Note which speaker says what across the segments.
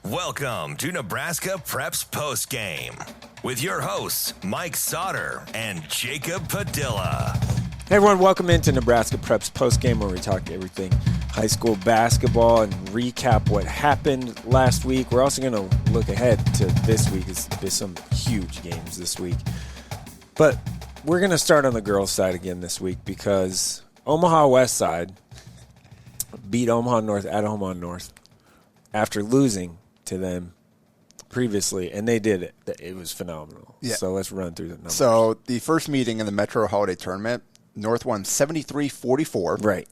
Speaker 1: Welcome to Nebraska Preps Postgame with your hosts, Mike Sautter and Jacob Padilla.
Speaker 2: Hey everyone, welcome into Nebraska Preps Postgame, where we talk everything high school basketball and recap what happened last week. We're also going to look ahead to this week. There's some huge games this week. But we're going to start on the girls' side again this week because Omaha Westside beat Omaha North at Omaha North after losing to them previously, and they did it. It was phenomenal. Yeah. So let's run through the numbers.
Speaker 3: So the first meeting in the Metro Holiday Tournament, North won 73-44.
Speaker 2: Right.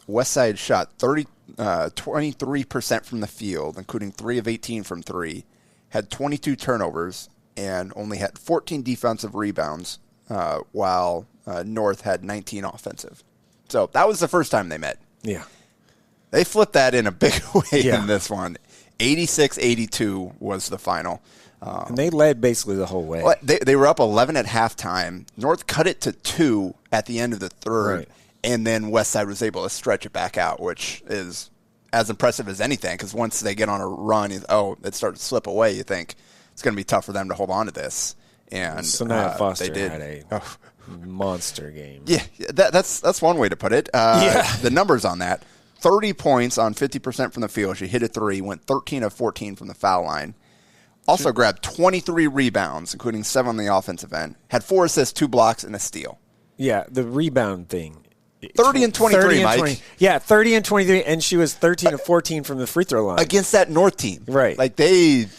Speaker 3: Westside shot 23% from the field, including 3 of 18 from 3, had 22 turnovers, and only had 14 defensive rebounds, while North had 19 offensive. So that was the first time they met.
Speaker 2: Yeah.
Speaker 3: They flipped that in a big way in this one. 86-82 was the final.
Speaker 2: And they led basically the whole way.
Speaker 3: They were up 11 at halftime. North cut it to 2 at the end of the third, right. And then Westside was able to stretch it back out, which is as impressive as anything, because once they get on a run, it starts to slip away, you think it's going to be tough for them to hold on to this. And
Speaker 2: Sonata Foster
Speaker 3: they did.
Speaker 2: Had a monster game.
Speaker 3: Yeah, that's one way to put it. The numbers on that. 30 points on 50% from the field. She hit a 3, went 13 of 14 from the foul line. Also grabbed 23 rebounds, including 7 on the offensive end. Had 4 assists, 2 blocks, and a steal.
Speaker 2: Yeah, the rebound thing.
Speaker 3: 30 and 23, Mike.
Speaker 2: 20. Yeah, 30 and 23, and she was 13 of 14 from the free throw line.
Speaker 3: Against that North team.
Speaker 2: Right.
Speaker 3: Like, they've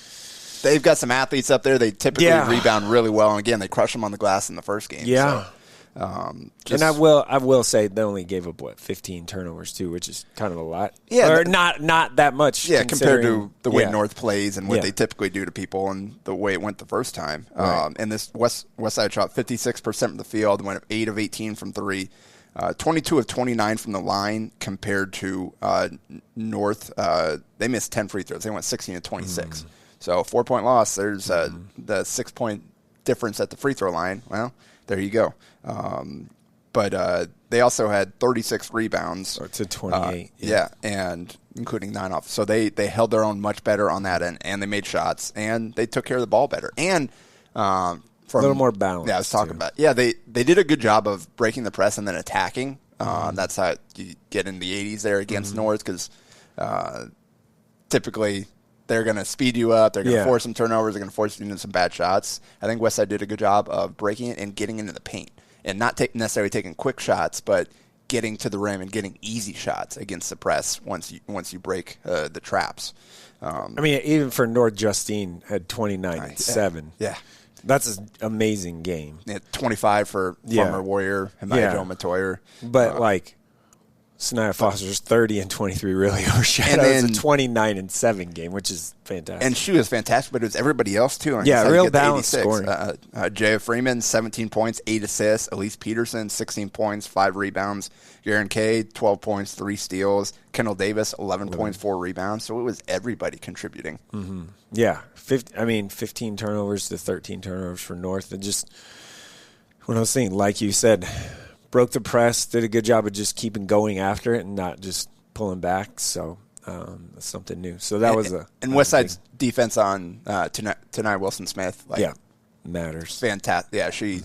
Speaker 3: got some athletes up there. They typically rebound really well. And, again, they crush them on the glass in the first game.
Speaker 2: Yeah.
Speaker 3: So.
Speaker 2: And I will say they only gave up 15 turnovers too, which is kind of a lot.
Speaker 3: Yeah,
Speaker 2: or not that much.
Speaker 3: Yeah, compared to the way North plays and what they typically do to people, and the way it went the first time. Right. And this Westside shot 56% from the field, went 8 of 18 from 3, 22 of 29 from the line. Compared to North, they missed 10 free throws. They went 16 of 26. So 4-point loss. There's the 6-point difference at the free throw line. Well, there you go. But they also had 36 rebounds.
Speaker 2: To 28.
Speaker 3: And including 9 off. So they held their own much better on that end, and they made shots, and they took care of the ball better. And
Speaker 2: a little more balance.
Speaker 3: Yeah, I was talking about. Yeah, they did a good job of breaking the press and then attacking. That's how you get in the 80s there against North, because typically they're going to speed you up. They're going to force some turnovers. They're going to force you into some bad shots. I think Westside did a good job of breaking it and getting into the paint. And not necessarily taking quick shots, but getting to the rim and getting easy shots against the press once you break the traps.
Speaker 2: Even for North, Justine had 29-7.
Speaker 3: Yeah.
Speaker 2: That's an amazing game.
Speaker 3: 25 for former Warrior, Himaya Jo Matoyer.
Speaker 2: But, Sonata Foster's 30 and 23 really overshadowed. It was a 29-7 game, which is fantastic.
Speaker 3: And she was fantastic, but it was everybody else too.
Speaker 2: Real balanced scoring.
Speaker 3: Jaya Freeman, 17 points, 8 assists. Elise Peterson, 16 points, 5 rebounds. Garen Kay, 12 points, 3 steals. Kendall Davis, 11 points, 4 rebounds. So it was everybody contributing.
Speaker 2: Mm-hmm. Yeah, 15 turnovers to 13 turnovers for North. And just what I was saying, like you said, broke the press, did a good job of just keeping going after it and not just pulling back. So that's something new. So that was
Speaker 3: and Westside's defense on Tanai Wilson-Smith.
Speaker 2: Matters.
Speaker 3: Fantastic. Yeah, she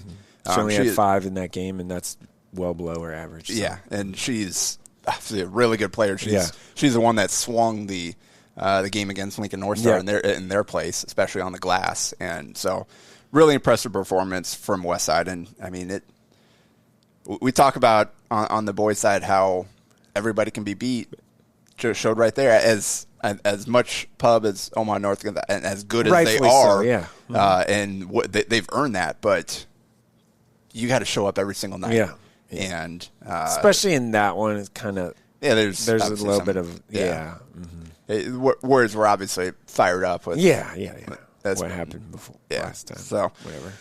Speaker 2: only had 5 in that game, and that's well below her average. So.
Speaker 3: Yeah, and she's a really good player. She's the one that swung the game against Lincoln North Star in their place, especially on the glass. And so really impressive performance from Westside. And, we talk about on the boys' side how everybody can be beat. Just showed right there as much pub as Omaha North and as good as
Speaker 2: rightfully
Speaker 3: they are,
Speaker 2: so, yeah.
Speaker 3: And they've earned that. But you got to show up every single night, and
Speaker 2: especially in that one, it's kind of There's a little bit of
Speaker 3: Warriors were obviously fired up with
Speaker 2: That's what happened before last time.
Speaker 3: So
Speaker 2: whatever.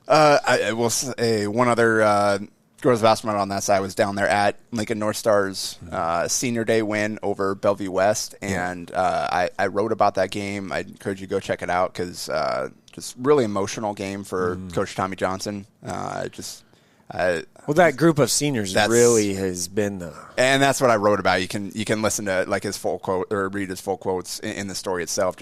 Speaker 3: I will say one other girls basketball on that side was down there at Lincoln North Star's senior day win over Bellevue West, and I wrote about that game. I encourage you to go check it out because just really emotional game for Coach Tommy Johnson.
Speaker 2: Well, that group of seniors really has been
Speaker 3: and that's what I wrote about. You can listen to like his full quote or read his full quotes in the story itself.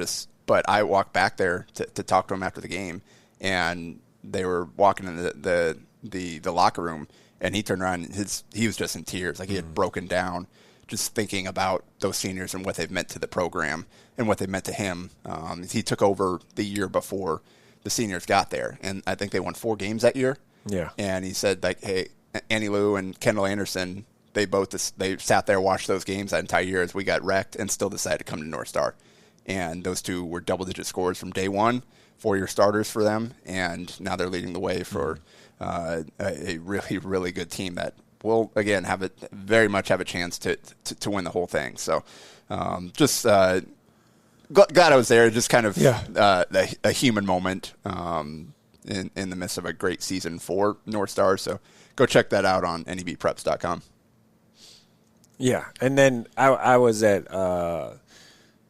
Speaker 3: But I walked back there to talk to him after the game, and they were walking in the locker room, and he turned around. And he was just in tears, like he had broken down, just thinking about those seniors and what they've meant to the program and what they meant to him. He took over the year before the seniors got there, and I think they won 4 games that year.
Speaker 2: Yeah.
Speaker 3: And he said, like, hey, Annie Lou and Kendall Anderson, they sat there, watched those games that entire year as we got wrecked, and still decided to come to North Star. And those two were double-digit scores from day one, 4-year starters for them, and now they're leading the way for a really, really good team that will, again, very much have a chance to win the whole thing. So glad I was there. Just kind of a human moment in the midst of a great season for North Star. So go check that out on nebpreps.com.
Speaker 2: Yeah, and then I was at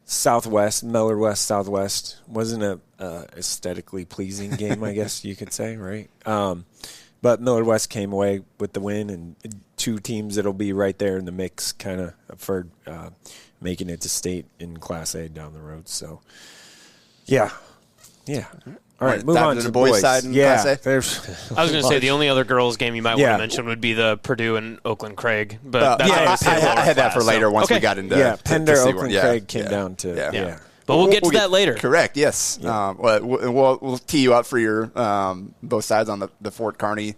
Speaker 2: Southwest, Millard West Southwest. Wasn't a aesthetically pleasing game, I guess you could say, right? But Millard West came away with the win, and 2 teams that'll be right there in the mix, kind of for making it to state in Class A down the road. So, yeah. All right, move on to the boys' side in Class A.
Speaker 4: I was going to say the only other girls' game you might want to mention would be the Purdue and Oakland-Craig. But
Speaker 3: I had that for later once we got into
Speaker 2: Pender, Oakland-Craig came down to
Speaker 4: But we'll get to that later.
Speaker 3: Correct, yes. Yeah. We'll tee you up for your both sides on the Fort Kearney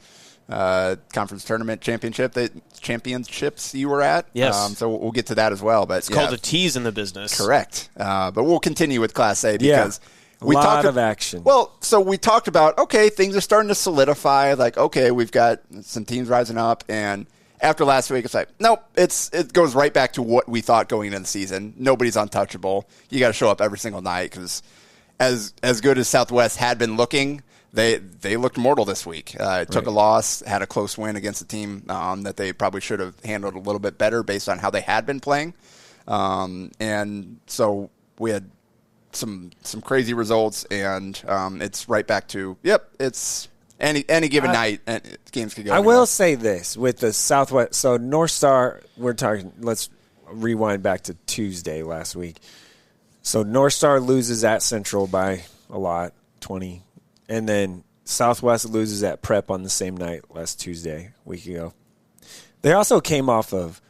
Speaker 3: conference tournament championships you were at.
Speaker 4: Yes.
Speaker 3: So we'll get to that as well. But
Speaker 4: it's called a tease in the business.
Speaker 3: Correct. But we'll continue with Class A because
Speaker 2: a lot of action.
Speaker 3: Well, so we talked about, okay, things are starting to solidify. Like, okay, we've got some teams rising up, and after last week, it's like, nope, it goes right back to what we thought going into the season. Nobody's untouchable. You got to show up every single night because as good as Southwest had been looking, they looked mortal this week. Took a loss, had a close win against a team that they probably should have handled a little bit better based on how they had been playing. And so we had some crazy results, and it's right back to, it's any given night, games could go.
Speaker 2: I will say this with the Southwest. So North Star, we're talking. Let's rewind back to Tuesday last week. So North Star loses at Central by a lot, 20, and then Southwest loses at Prep on the same night last Tuesday, a week ago. They also came off of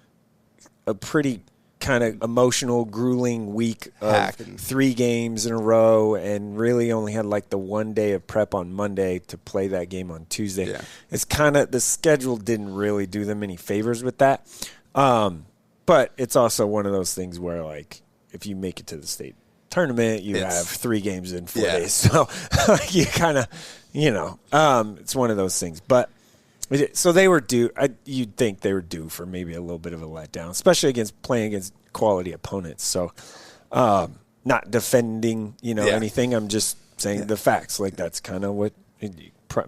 Speaker 2: a pretty kind of emotional, grueling week of 3 games in a row, and really only had like the one day of prep on Monday to play that game on Tuesday. Yeah. It's kind of, the schedule didn't really do them any favors with that. But it's also one of those things where, like, if you make it to the state tournament, you have 3 games in 4 days. So you kind of, it's one of those things. But so they were due. You'd think they were due for maybe a little bit of a letdown, especially playing against quality opponents. So, not defending, anything. I'm just saying the facts. Like, that's kind of what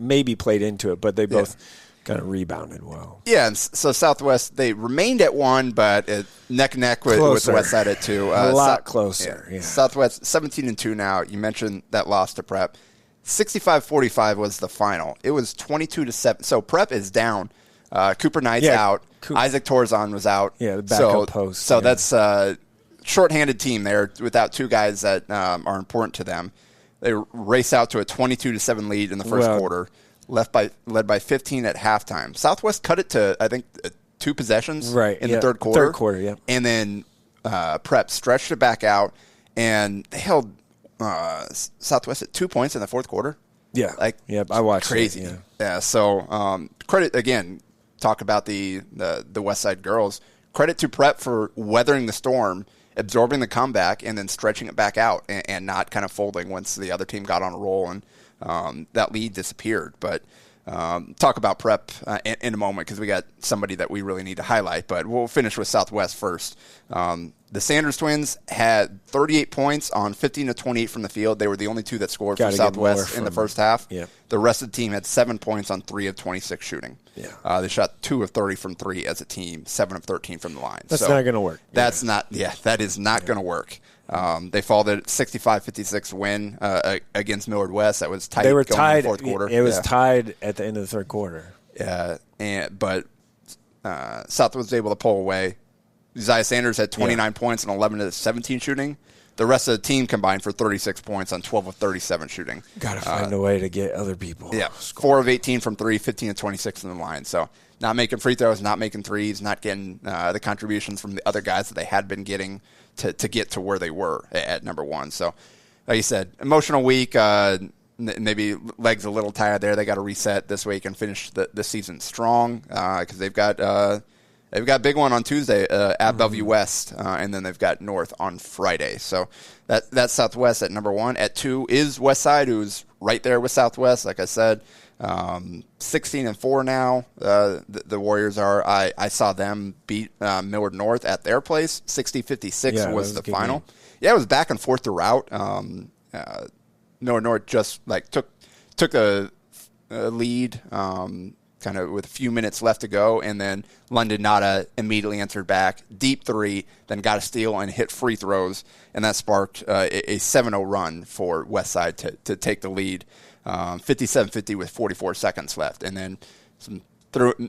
Speaker 2: maybe played into it. But they both kind of rebounded well. Yeah, and so Southwest, they remained at 1, but neck and neck with Westside at 2. A lot closer. Yeah.
Speaker 3: Southwest 17-2 now. You mentioned that loss to Prep. 65-45 was the final. It was 22-7. So Prep is down. Cooper Knight's out. Isaac Torzon was out.
Speaker 2: Yeah, the backup post.
Speaker 3: So that's a shorthanded team there without 2 guys that are important to them. They race out to a 22-7 lead in the first quarter, led by 15 at halftime. Southwest cut it to, I think, 2 possessions in the third quarter.
Speaker 2: Third quarter, yeah.
Speaker 3: And then Prep stretched it back out, and they held Southwest at 2 points in the fourth quarter.
Speaker 2: Yeah, I watched
Speaker 3: crazy.
Speaker 2: It,
Speaker 3: yeah. So credit again. Talk about the Westside girls. Credit to Prep for weathering the storm, absorbing the comeback, and then stretching it back out and not kind of folding once the other team got on a roll and that lead disappeared. But talk about Prep in a moment because we got somebody that we really need to highlight. But we'll finish with Southwest first. The Sanders twins had 38 points on 15 of 28 from the field. They were the only 2 that scored for Southwest in the first half.
Speaker 2: Yeah.
Speaker 3: The rest of the team had 7 points on 3 of 26 shooting.
Speaker 2: Yeah.
Speaker 3: They shot 2 of 30 from 3 as a team, 7 of 13 from the line.
Speaker 2: That's not going to work.
Speaker 3: That is not going to work. They followed a 65-56 win against Millard West. That was tight.
Speaker 2: They were
Speaker 3: going
Speaker 2: tied
Speaker 3: in the fourth quarter.
Speaker 2: It was tied at the end of the third quarter.
Speaker 3: But South was able to pull away. Isaiah Sanders had 29 points and 11 of 17 shooting. The rest of the team combined for 36 points on 12 of 37 shooting.
Speaker 2: Got to find a way to get other people.
Speaker 3: Yeah, 4 of 18 from 3, 15 of 26 in the line. So not making free throws, not making threes, not getting the contributions from the other guys that they had been getting to get to where they were at number one. So, like you said, emotional week. Maybe legs a little tired there. They got to reset this week and finish the season strong because they've got a big one on Tuesday at Bellevue West, and then they've got North on Friday. So that's Southwest at number 1. At 2 is Westside, who's right there with Southwest. Like I said, 16-4 now. The Warriors are. I saw them beat Millard North at their place. 60-56 was the final. Game. Yeah, it was back and forth throughout. Millard North just took a lead. Kind of with a few minutes left to go, and then London Nada immediately answered back. Deep three, then got a steal and hit free throws, and that sparked a 7-0 run for Westside to take the lead, 57-50 with 44 seconds left. And then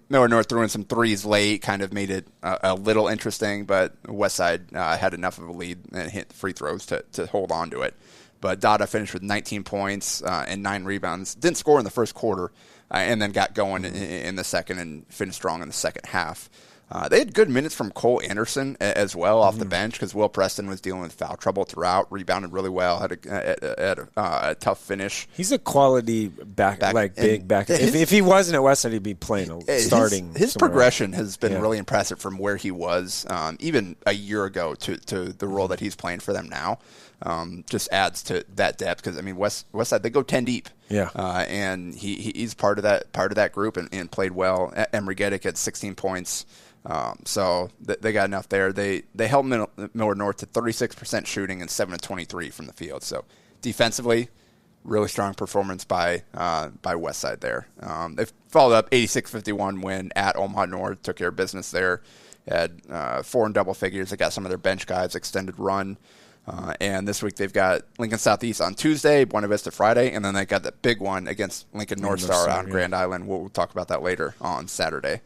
Speaker 3: Millard North threw in some threes late, kind of made it a little interesting, but Westside had enough of a lead and hit free throws to hold on to it. But Dada finished with 19 points and 9 rebounds. Didn't score in the first quarter. And then got going in the second and finished strong in the second half. They had good minutes from Cole Anderson as well off the bench because Will Preston was dealing with foul trouble throughout, rebounded really well, had a tough finish.
Speaker 2: He's a quality back. If he wasn't at Westside, he'd be playing starting.
Speaker 3: His progression has been really impressive from where he was even a year ago to the role that he's playing for them now. Just adds to that depth because Westside, they go 10 deep.
Speaker 2: Yeah,
Speaker 3: and he's part of that group and played well. Emery Geddick had 16 points, so they got enough there. They held Millard North to 36% shooting and 7 of 23 from the field. So defensively, really strong performance by Westside there. They followed up 86-51 win at Omaha North, took care of business there. Had 4 in double figures. They got some of their bench guys extended run. And this week they've got Lincoln Southeast on Tuesday, Buena Vista Friday, and then they got that big one against Lincoln North Star on Grand Island. We'll talk about that later on Saturday.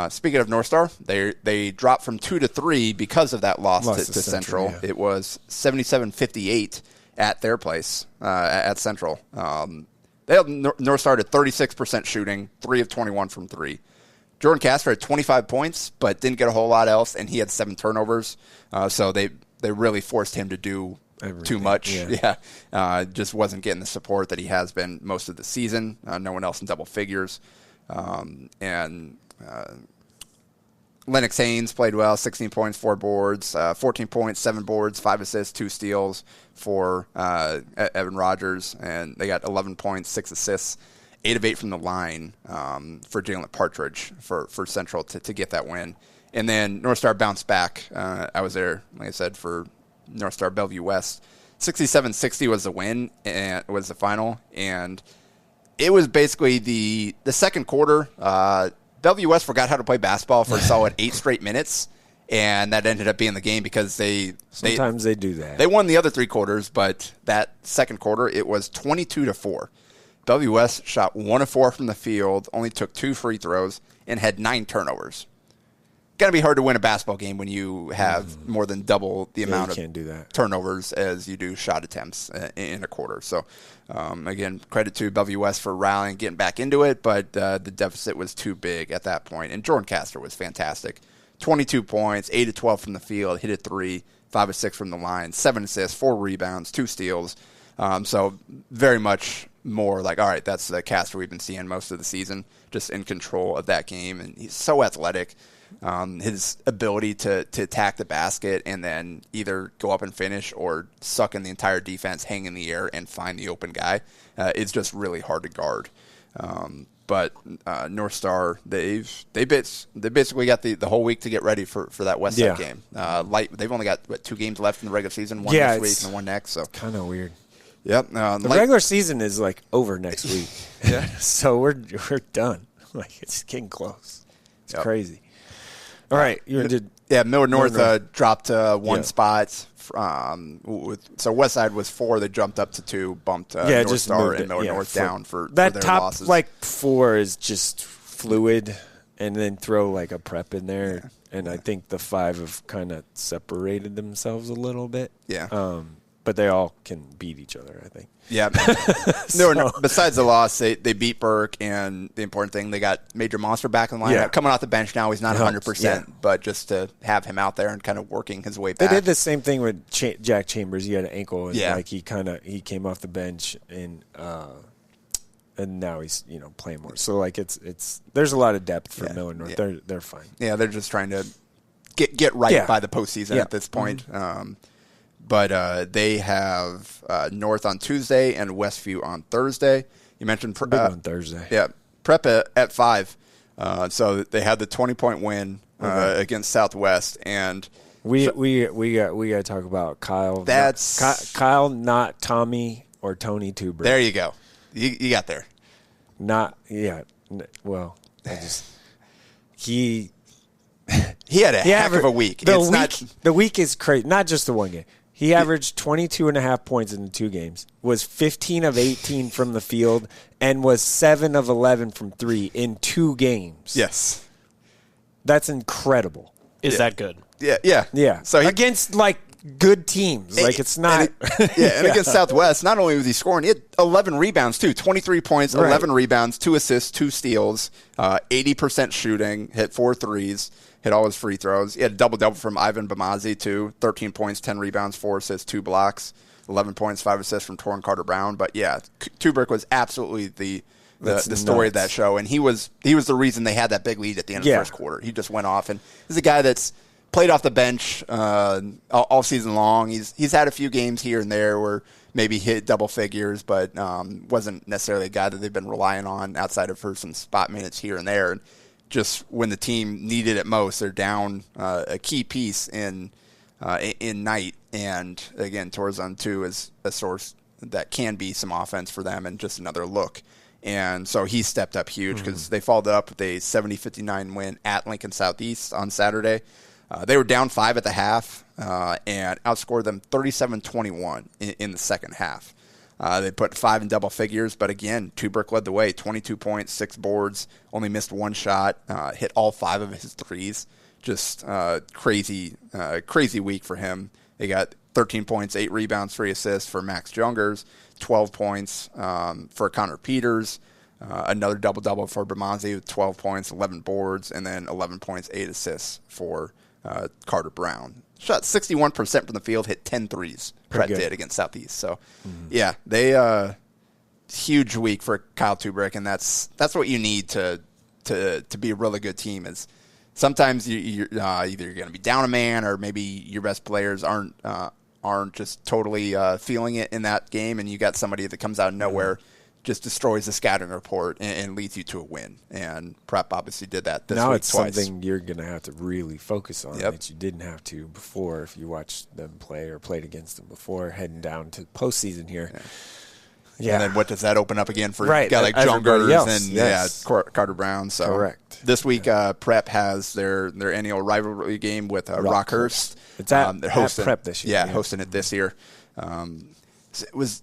Speaker 3: Speaking of North Star, they dropped from 2 to 3 because of that loss to Central. Yeah. It was 77-58 at their place at Central. They held North Star to 36% shooting, 3 of 21 from 3. Jordan Casper had 25 points, but didn't get a whole lot else, and he had 7 turnovers. So they really forced him to do too much. Yeah. Just wasn't getting the support that he has been most of the season. No one else in double figures. Lennox Haynes played well, 16 points, 4 boards, 14 points, 7 boards, 5 assists, 2 steals for Evan Rogers. And they got 11 points, 6 assists, 8 of 8 from the line for Jalen Partridge for Central to get that win. And then North Star bounced back. I was there, like I said, for North Star Bellevue West. 67-60 was the win, and was the final. And it was basically the second quarter. Bellevue West forgot how to play basketball for a solid 8 straight minutes, and that ended up being the game because
Speaker 2: sometimes they do that.
Speaker 3: They won the other 3 quarters, but that second quarter, it was 22-4. Bellevue West shot 1 of 4 from the field, only took 2 free throws, and had 9 turnovers. Going to be hard to win a basketball game when you have more than double the amount of turnovers as you do shot attempts in a quarter. So, again, credit to Bellevue West for rallying, getting back into it, but the deficit was too big at that point. And Jordan Castor was fantastic. 22 points, 8 of 12 from the field, hit a 3, 5 of 6 from the line, 7 assists, 4 rebounds, 2 steals. So very much more like, all right, that's the Castor we've been seeing most of the season, just in control of that game. And he's so athletic. His ability to attack the basket and then either go up and finish or suck in the entire defense, hang in the air, and find the open guy is just really hard to guard. But North Star, they basically got the whole week to get ready for that Westside game. They've only got 2 games left in the regular season, one this week and one next. So
Speaker 2: kind of weird.
Speaker 3: Yep.
Speaker 2: The regular season is like over next week. Yeah. So we're done. Like it's getting close. It's crazy. All right,
Speaker 3: Millard North dropped 1 spot. So Westside was 4. They jumped up to 2, bumped North Star and Millard North down for
Speaker 2: that
Speaker 3: their
Speaker 2: top
Speaker 3: losses.
Speaker 2: Like 4 is just fluid and then throw like a prep in there. Yeah. And I think the 5 have kind of separated themselves a little bit.
Speaker 3: Yeah.
Speaker 2: But they all can beat each other, I think.
Speaker 3: Yeah. Besides the loss, they beat Burke, and the important thing, they got Major Monster back in the lineup. Yeah. Coming off the bench now, he's not 100%, but just to have him out there and kind of working his way back.
Speaker 2: They did the same thing with Jack Chambers. He had an ankle, and like he came off the bench, and now he's playing more. So like it's there's a lot of depth for Millard North. They're fine.
Speaker 3: Yeah, they're just trying to get right by the postseason at this point. Mm-hmm. But they have North on Tuesday and Westview on Thursday. You mentioned
Speaker 2: big on Thursday.
Speaker 3: Yeah, Prep at 5. So they had the 20-point win against Southwest, and
Speaker 2: we got to talk about Kyle. Kyle, not Tommy or Tony Tuber.
Speaker 3: There you go. You got there.
Speaker 2: Well, he
Speaker 3: had a heck of a week.
Speaker 2: The week is crazy. Not just the one game. He averaged 22.5 points in the 2 games, was 15 of 18 from the field, and was 7 of 11 from 3 in 2 games.
Speaker 3: Yes.
Speaker 2: That's incredible.
Speaker 4: Is that good?
Speaker 3: Yeah.
Speaker 2: So against, good teams. It's not.
Speaker 3: And against Southwest, not only was he scoring, he had 11 rebounds, too. 23 points, 11 rebounds, 2 assists, 2 steals, 80% shooting, hit 4 threes. Hit all his free throws. He had a double-double from Ivan Bamazi, too. 13 points, 10 rebounds, 4 assists, 2 blocks. 11 points, 5 assists from Torrin Carter-Brown. But, yeah, Tubrick was absolutely the story of that show. And he was the reason they had that big lead at the end of the first quarter. He just went off. And he's a guy that's played off the bench all season long. He's had a few games here and there where maybe hit double figures, but wasn't necessarily a guy that they've been relying on outside of for some spot minutes here and there. And just when the team needed it most, they're down a key piece in Knight. And, again, Torzon, too, is a source that can be some offense for them and just another look. And so he stepped up huge because they followed up with a 70-59 win at Lincoln Southeast on Saturday. They were down 5 at the half and outscored them 37-21 in the second half. They put 5 in double figures, but again, Tubrick led the way. 22 points, 6 boards, only missed 1 shot, hit all 5 of his threes. Just crazy week for him. They got 13 points, 8 rebounds, 3 assists for Max Jungers, 12 points for Connor Peters, another double-double for Bermonzi with 12 points, 11 boards, and then 11 points, 8 assists for Carter Brown. Shot 61% from the field, hit 10 threes. Brett did against Southeast. So, they huge week for Kyle Tubrick, and that's what you need to be a really good team. Is sometimes you're either you're going to be down a man, or maybe your best players aren't just totally feeling it in that game, and you got somebody that comes out of nowhere. Just destroys the scouting report and leads you to a win. And Prep obviously did that this week twice.
Speaker 2: Now it's something you're going to have to really focus on that you didn't have to before if you watched them play or played against them before heading down to postseason here.
Speaker 3: Yeah. And then what does that open up again for a guy like Jungers and Carter Brown? So
Speaker 2: correct.
Speaker 3: This week, Prep has their annual rivalry game with Rockhurst.
Speaker 2: It's at Prep this year.
Speaker 3: Yeah, hosting it this year.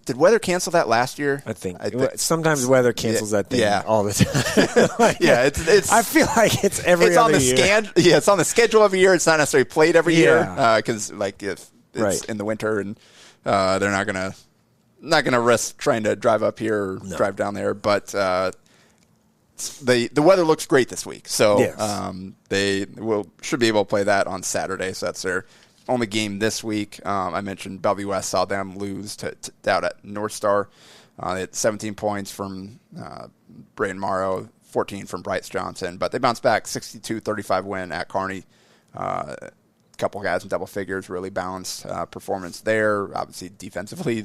Speaker 3: Did weather cancel that last year?
Speaker 2: I think sometimes weather cancels that thing all the time.
Speaker 3: It's.
Speaker 2: I feel like it's every other year.
Speaker 3: It's on the schedule every year. It's not necessarily played every year because if it's in the winter and they're not gonna risk trying to drive up here or drive down there. But the weather looks great this week, so they should be able to play that on Saturday. So that's their only game this week. I mentioned Bellevue West saw them lose to out at North Star. They had 17 points from Braden Morrow, 14 from Bryce Johnson, but they bounced back 62-35 win at Kearney. A couple guys in double figures, really balanced performance there. Obviously, defensively,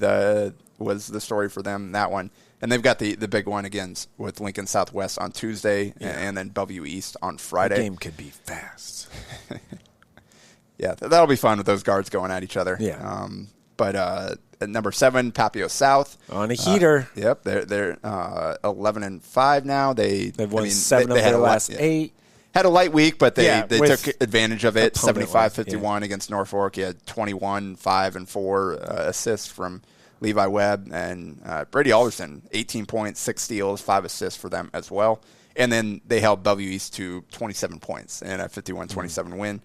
Speaker 3: was the story for them, that one. And they've got the big one again with Lincoln Southwest on Tuesday and then Bellevue East on Friday.
Speaker 2: The game could be fast.
Speaker 3: Yeah, that'll be fun with those guards going at each other.
Speaker 2: Yeah.
Speaker 3: But at number 7, Papio South
Speaker 2: on a heater.
Speaker 3: Yep, they're 11-5 now. They've
Speaker 2: won 7 of their last 8.
Speaker 3: Had a light week, but they took advantage of it. 75-51 against Norfolk. He had 21, 5, and 4 assists from Levi Webb and Brady Alderson. 18 points, 6 steals, 5 assists for them as well. And then they held Bellevue East to 27 points and a 51-27 win.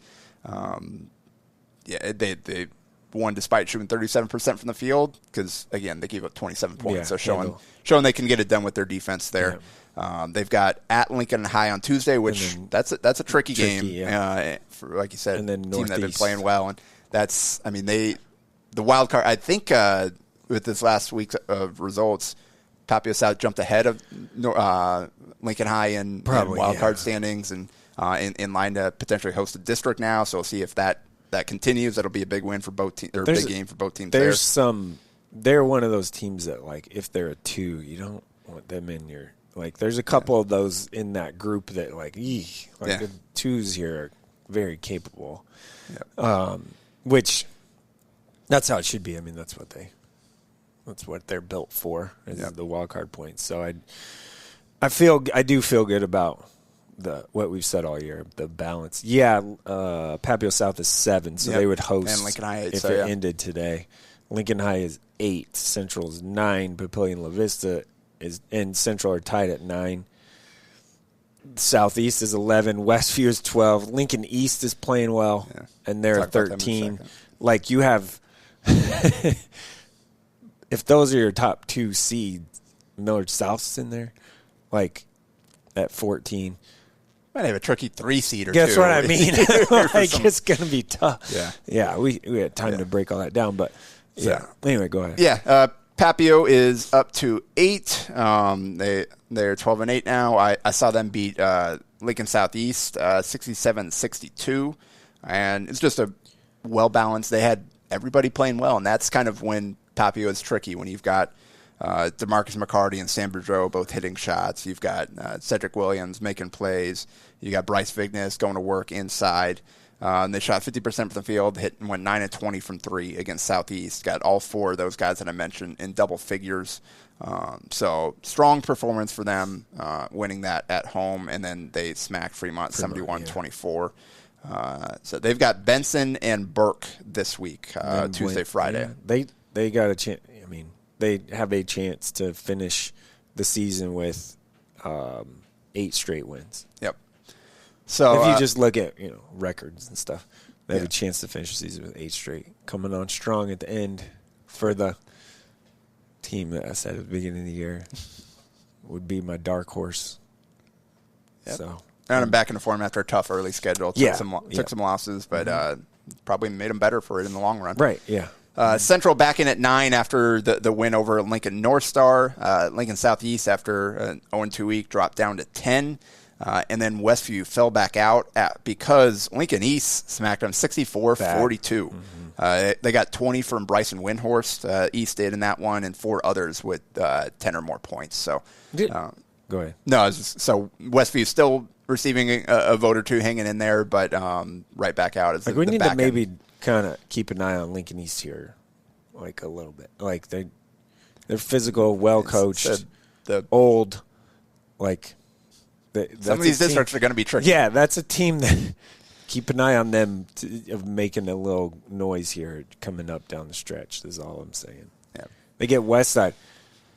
Speaker 3: They won despite shooting 37% from the field because, again, they gave up 27 points. So showing they can get it done with their defense there. Yeah. They've got at Lincoln High on Tuesday, which that's a tricky game. Yeah. For, like you said,
Speaker 2: and then
Speaker 3: team that's been playing well. And that's, I mean, the wild card, I think with this last week's of results, Papillion South jumped ahead of Lincoln High in wild card standings and in line to potentially host a district now. So we'll see if that continues. That'll be a big win for both teams, or big game for both teams.
Speaker 2: They're one of those teams that, like, if they're a 2, you don't want them in your, like, there's a couple of those in that group that, like, the 2s here are very capable. Yeah. Which, that's how it should be. I mean, that's what they're built for, is the wild card points. So I do feel good about what we've said all year, the balance. Yeah, Papillion South is 7, so they would host
Speaker 3: and Lincoln High 8,
Speaker 2: if it ended today. Lincoln High is 8, Central is 9, Papillion-La Vista and Central are tied at 9. Southeast is 11, Westview is 12, Lincoln East is playing well, and they're 13. Like, you have, if those are your top 2 seeds, Millard South's in there, like, at 14.
Speaker 3: Might have a tricky 3 seed or 2.
Speaker 2: Guess what I mean? Like, it's going to be tough.
Speaker 3: Yeah.
Speaker 2: We had time to break all that down, but anyway, go ahead.
Speaker 3: Yeah, Papio is up to 8. They're 12-8 now. I saw them beat Lincoln Southeast 67-62, and it's just a well balanced. They had everybody playing well, and that's kind of when Papio is tricky, when you've got DeMarcus McCarty and Sam Boudreau both hitting shots. You've got Cedric Williams making plays. You got Bryce Vignes going to work inside. And they shot 50% from the field, went 9-20 from 3 against Southeast. Got all 4 of those guys that I mentioned in double figures. So strong performance for them, winning that at home, and then they smacked Freeman 71-24. So they've got Benson and Burke this week, Tuesday, Friday.
Speaker 2: Yeah. They got a chance. I mean, they have a chance to finish the season with 8 straight wins.
Speaker 3: Yep. So
Speaker 2: if you just look at records and stuff, they have a chance to finish the season with 8 straight. Coming on strong at the end for the team that I said at the beginning of the year would be my dark horse.
Speaker 3: Yep.
Speaker 2: So
Speaker 3: and I'm back in the form after a tough early schedule. Took some losses, but probably made them better for it in the long run.
Speaker 2: Right. Yeah.
Speaker 3: Central back in at 9 after the win over Lincoln North Star. Lincoln Southeast after an 0-2 week dropped down to 10. And then Westview fell back out because Lincoln East smacked them 64-42. They got 20 from Bryson Windhorst. East did in that one, and 4 others with 10 or more points. So,
Speaker 2: go ahead.
Speaker 3: No, so Westview still receiving a vote or 2 hanging in there, but right back out. As
Speaker 2: we need to maybe kind of keep an eye on Lincoln East here, like a little bit. Like they're physical, well coached, old, like.
Speaker 3: Some of these districts are going to be tricky.
Speaker 2: Yeah, that's a team that keep an eye on them of making a little noise here coming up down the stretch. Is all I'm saying. Yeah, they get Westside.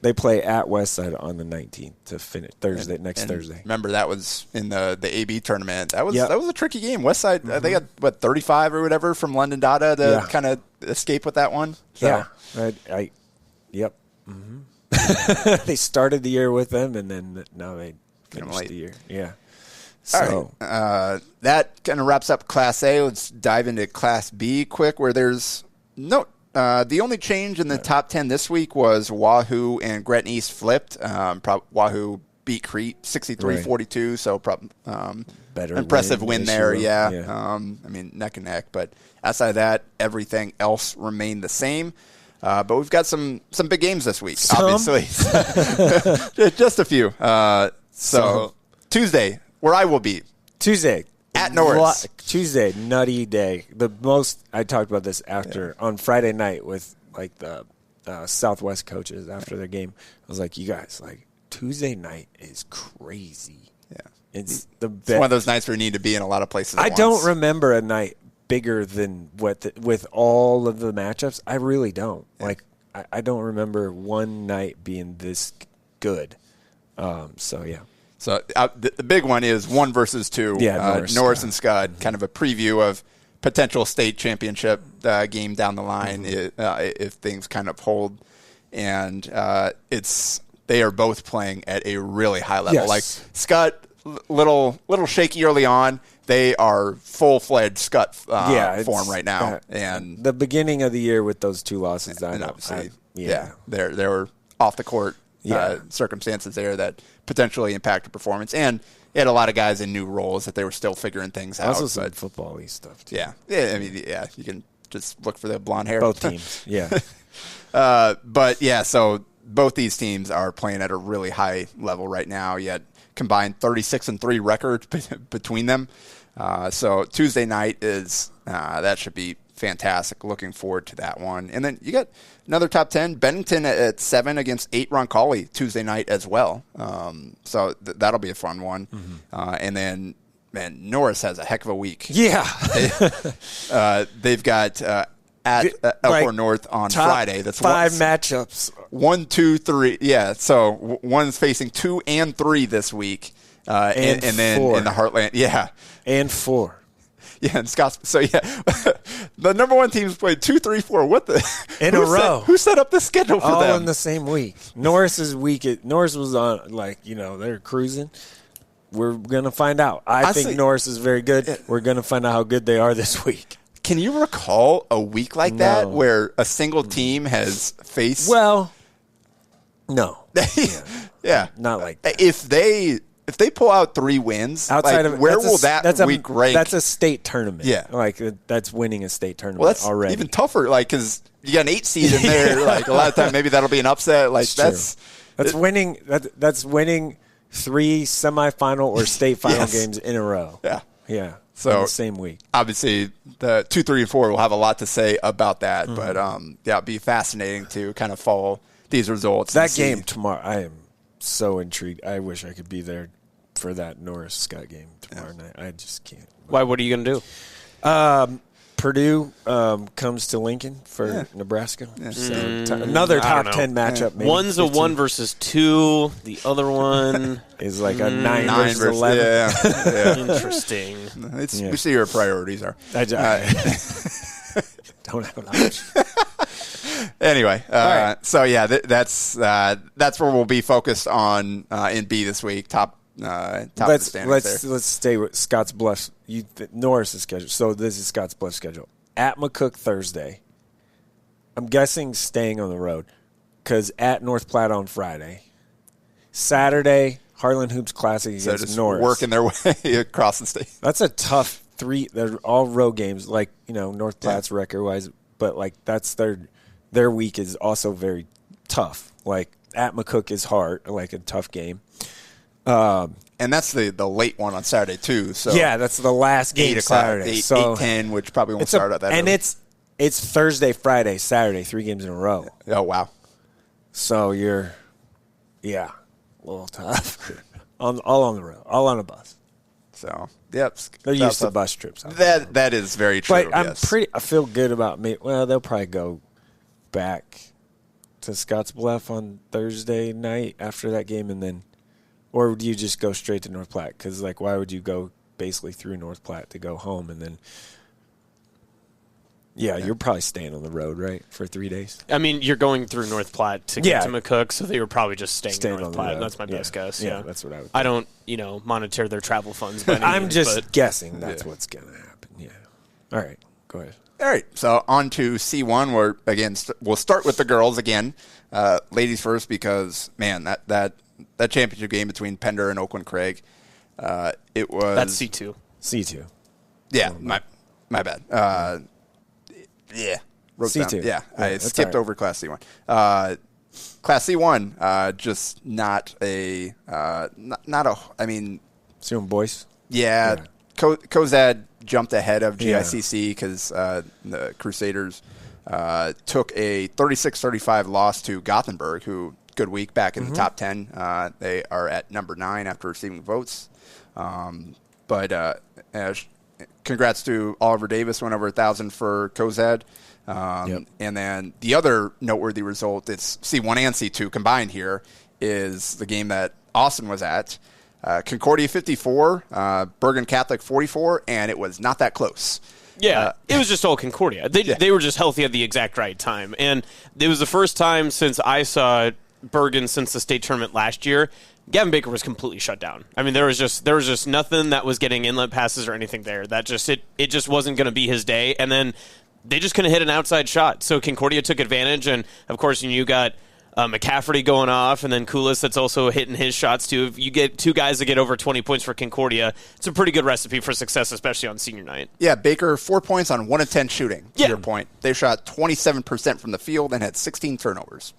Speaker 2: They play at Westside on the 19th to finish next Thursday.
Speaker 3: Remember that was in the AB tournament. That was a tricky game. Westside they got 35 or whatever from London Dada to kind of escape with that one. So.
Speaker 2: Yeah, They started the year with them, and then now they. Finished the year. Yeah.
Speaker 3: So that kind of wraps up Class A. Let's dive into Class B quick, where there's the only change in the top 10 this week was Wahoo and Gretna East flipped. Wahoo beat Crete 63-42, so better impressive win there. Yeah. I mean, neck and neck, but outside of that, everything else remained the same. But we've got some big games this week, obviously. Just a few. So Tuesday, where I will be.
Speaker 2: Tuesday.
Speaker 3: At Norris.
Speaker 2: Tuesday, nutty day. The most, I talked about this on Friday night with like the Southwest coaches after their game. I was like, you guys, like Tuesday night is crazy. Yeah. It's one
Speaker 3: of those nights where you need to be in a lot of places at once.
Speaker 2: Don't remember a night bigger than with all of the matchups. I really don't. Yeah. Like, I don't remember one night being this good. So, yeah.
Speaker 3: So the big one is 1 versus 2.
Speaker 2: Yeah,
Speaker 3: Norris and Scud, kind of a preview of potential state championship game down the line if things kind of hold. And they are both playing at a really high level.
Speaker 2: Yes.
Speaker 3: Like Scud, little shaky early on. They are full-fledged Scud form right now. And
Speaker 2: the beginning of the year with those 2 losses,
Speaker 3: obviously, there were off the court circumstances there that potentially impacted performance. And you had a lot of guys in new roles that they were still figuring things out.
Speaker 2: Also some football-y stuff, too.
Speaker 3: Yeah. I mean, you can just look for the blonde hair.
Speaker 2: Both teams, yeah.
Speaker 3: So both these teams are playing at a really high level right now, yet combined 36-3 record between them. So Tuesday night is that should be fantastic. Looking forward to that one. And then you got another top 10, Bennington at 7 against 8 Roncalli Tuesday night as well. So that'll be a fun one. And then, man, Norris has a heck of a week.
Speaker 2: Yeah.
Speaker 3: They've got at Elkhorn North on Friday. That's
Speaker 2: 5 matchups.
Speaker 3: 1, 2, 3. Yeah, so one's facing 2 and 3 this week. And then
Speaker 2: 4.
Speaker 3: in the Heartland. Yeah.
Speaker 2: And 4.
Speaker 3: Yeah, and Scotts. So, the number 1 team's played 2, 3, 4. What the?
Speaker 2: In a row.
Speaker 3: Who set up the schedule for
Speaker 2: all
Speaker 3: them?
Speaker 2: in the same week. Norris's week. Norris was on, they're cruising. We're going to find out. I think Norris is very good. Yeah. We're going to find out how good they are this week.
Speaker 3: Can you recall a week like that where a single team has faced?
Speaker 2: Well, no.
Speaker 3: Yeah.
Speaker 2: Not like that.
Speaker 3: If they pull out 3 wins,
Speaker 2: outside of
Speaker 3: where will that week rank?
Speaker 2: That's a state tournament.
Speaker 3: Yeah.
Speaker 2: That's winning a state tournament
Speaker 3: that's
Speaker 2: already.
Speaker 3: Even tougher, because you got an 8 seed in there. A lot of time, maybe that'll be an upset. That's
Speaker 2: winning. That's winning 3 semifinal or state final games in a row.
Speaker 3: Yeah.
Speaker 2: Yeah.
Speaker 3: So
Speaker 2: in the same week.
Speaker 3: Obviously, the 2, 3, and 4 will have a lot to say about that. But it'd be fascinating to kind of follow these results.
Speaker 2: That game tomorrow, I am so intrigued. I wish I could be there for that Norris-Scott game tomorrow night. I just can't.
Speaker 4: Why? What are you going to do?
Speaker 2: Purdue comes to Lincoln for Nebraska.
Speaker 3: Yeah.
Speaker 2: So another top 10 matchup. Maybe
Speaker 4: one's
Speaker 2: 15.
Speaker 4: a 1 versus 2. The other one
Speaker 2: is like a 9 versus 11.
Speaker 3: Yeah.
Speaker 4: Interesting.
Speaker 3: We see your priorities are.
Speaker 2: Don't have an option.
Speaker 3: Anyway,
Speaker 2: right.
Speaker 3: So that's where we'll be focused on in B this week. Top of the standings there.
Speaker 2: Let's stay with Scottsbluff. Norris' schedule. So this is Scottsbluff schedule. At McCook Thursday. I'm guessing staying on the road because at North Platte on Friday. Saturday, Heartland Hoops Classic against
Speaker 3: just
Speaker 2: Norris.
Speaker 3: Working their way across the state.
Speaker 2: That's a tough 3. They're all road games, North Platte's record-wise, but that's their week is also very tough. At McCook is hard, a tough game.
Speaker 3: And that's the late one on Saturday too. So
Speaker 2: that's the last game
Speaker 3: 8 o'clock,
Speaker 2: Saturday.
Speaker 3: 8:10, which probably won't start at that.
Speaker 2: And
Speaker 3: early.
Speaker 2: it's Thursday, Friday, Saturday, 3 games in a row.
Speaker 3: Oh wow!
Speaker 2: So you're, a little tough. all on the road, all on a bus.
Speaker 3: So they're
Speaker 2: used to bus trips.
Speaker 3: That is very true.
Speaker 2: But I feel good about me. Well, they'll probably go back to Scottsbluff on Thursday night after that game, and then. Or do you just go straight to North Platte? Because, why would you go basically through North Platte to go home and then you're probably staying on the road, right, for 3 days?
Speaker 4: I mean, you're going through North Platte to get to McCook, so they were probably just staying in North Platte. That's my best guess.
Speaker 2: Yeah, that's what I would think.
Speaker 4: I don't, monitor their travel funds. By
Speaker 2: I'm just guessing that's what's going to happen. Yeah. All right. Go ahead.
Speaker 3: All right. So on to C1, where, again, we'll start with the girls again. Ladies first because, man, that championship game between Pender and Oakland-Craig, it was...
Speaker 4: That's C2.
Speaker 2: C2.
Speaker 3: Yeah, my bad. Wrote
Speaker 2: C2.
Speaker 3: Down. Yeah, I skipped
Speaker 2: right.
Speaker 3: over Class C1. Class C1, just not a... I mean...
Speaker 2: C1 boys?
Speaker 3: Yeah. Cozad jumped ahead of GICC because the Crusaders took a 36-35 loss to Gothenburg, who... Good week back in the top 10. They are at number 9 after receiving votes. But congrats to Oliver Davis, went over 1,000 for Cozad. And then the other noteworthy result, it's C1 and C2 combined here, is the game that Austin was at. Concordia 54, Bergen Catholic 44, and it was not that close.
Speaker 4: Yeah, it was just all Concordia. They were just healthy at the exact right time. And it was the first time since I saw Bergen since the state tournament last year. Gavin Baker was completely shut down. I mean, there was just nothing that was getting inlet passes or anything there. That just it just wasn't going to be his day. And then they just couldn't hit an outside shot. So Concordia took advantage. And, of course, you got McCafferty going off, and then Koulis that's also hitting his shots too. If you get two guys that get over 20 points for Concordia, it's a pretty good recipe for success, especially on senior night.
Speaker 3: Yeah, Baker 4 points on 1 of 10 shooting. To your point, they shot 27% from the field and had 16 turnovers.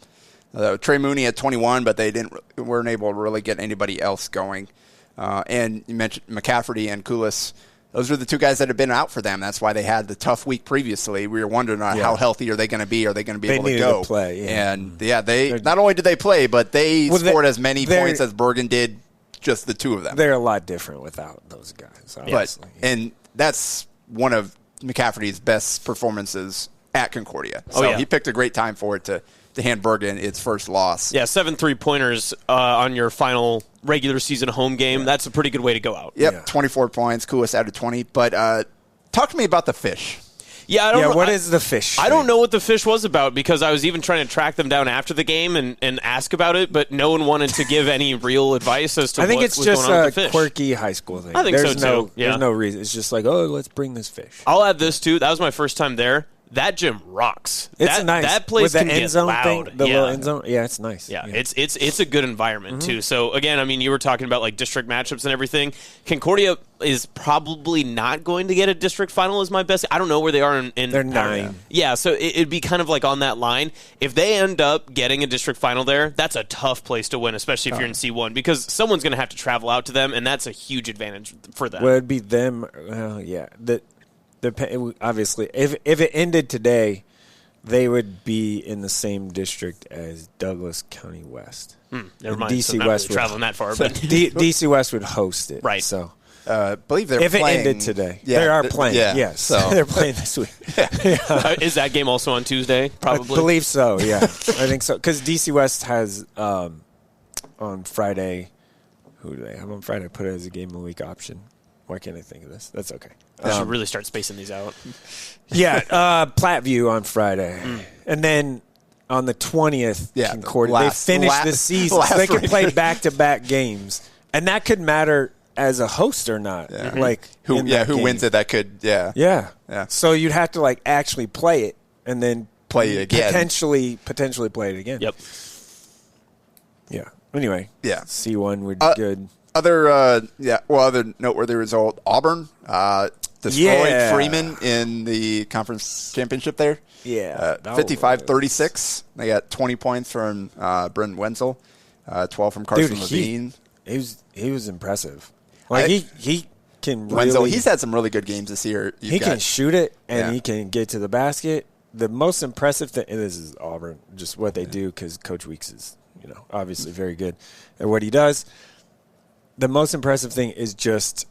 Speaker 3: Trey Mooney had 21, but they weren't able to really get anybody else going. And you mentioned McCafferty and Koulis. Those are the two guys that have been out for them. That's why they had the tough week previously. We were wondering how healthy are they going to be? Are they going to be able to go?
Speaker 2: To play, yeah.
Speaker 3: And they not only did they play, but they scored as many points as Bergen did. Just the two of them.
Speaker 2: They're a lot different without those guys. Obviously.
Speaker 3: And that's one of McCafferty's best performances at Concordia. So he picked a great time for it to hand Bergen its first loss.
Speaker 4: Yeah, 7 3-pointers on your final regular season home game. That's a pretty good way to go out.
Speaker 3: Yep, 24 points. Koulis added 20. But talk to me about the fish.
Speaker 4: Yeah, I don't know.
Speaker 2: What is the fish?
Speaker 4: I don't know what the fish was about because I was even trying to track them down after the game and ask about it, but no one wanted to give any real advice as to what was going on with the fish.
Speaker 2: I think it's just a quirky high school thing.
Speaker 4: I think so, too.
Speaker 2: There's no reason. It's just like, let's bring this fish.
Speaker 4: I'll add this, too. That was my first time there. That gym rocks.
Speaker 2: It's nice.
Speaker 4: That place
Speaker 2: with the
Speaker 4: can
Speaker 2: end
Speaker 4: get
Speaker 2: zone
Speaker 4: loud.
Speaker 2: thing, little end zone. Yeah, it's nice.
Speaker 4: Yeah, it's a good environment too. So again, I mean, you were talking about like district matchups and everything. Concordia is probably not going to get a district final. Is my best. I don't know where they are in.
Speaker 2: They're 9.
Speaker 4: Yeah, so it'd be kind of like on that line. If they end up getting a district final there, that's a tough place to win, especially if you're in C1, because someone's going to have to travel out to them, and that's a huge advantage for them.
Speaker 2: Well, it'd be them. Obviously, if it ended today, they would be in the same district as Douglas County West.
Speaker 4: Never mind.
Speaker 2: DC
Speaker 4: so not
Speaker 2: West
Speaker 4: really traveling that far.
Speaker 2: But DC West would host it.
Speaker 4: Right.
Speaker 2: So
Speaker 3: I believe they're
Speaker 2: if
Speaker 3: playing.
Speaker 2: If it ended today. They are playing. Yes.
Speaker 3: So.
Speaker 2: They're playing this week.
Speaker 4: Is that game also on Tuesday? Probably.
Speaker 2: I believe so, yeah. I think so. Because DC West has on Friday. Who do they have on Friday? Put it as a game of the week option. Why can't I think of this? That's okay.
Speaker 4: I should really start spacing these out.
Speaker 2: Yeah, Platteview on Friday. And then on the 20th, Concordia, they finish the season. So they can play back-to-back games. And that could matter as a host or not.
Speaker 3: Yeah.
Speaker 2: Like
Speaker 3: who wins it, that could,
Speaker 2: Yeah. So you'd have to like actually play it and then
Speaker 3: play it again.
Speaker 2: Potentially play it again.
Speaker 4: Yep.
Speaker 2: Yeah. Anyway.
Speaker 3: Yeah.
Speaker 2: C1 would be good.
Speaker 3: Other noteworthy result, Auburn destroyed Freeman in the conference championship there.
Speaker 2: Yeah.
Speaker 3: 55-36. They got 20 points from Brendan Wenzel, 12 from Carson Levine.
Speaker 2: He was impressive. Like he can
Speaker 3: Wenzel,
Speaker 2: really,
Speaker 3: he's had some really good games this year.
Speaker 2: He can shoot it and he can get to the basket. The most impressive thing, and this is Auburn, just what they do, because Coach Weeks is obviously very good at what he does. The most impressive thing is just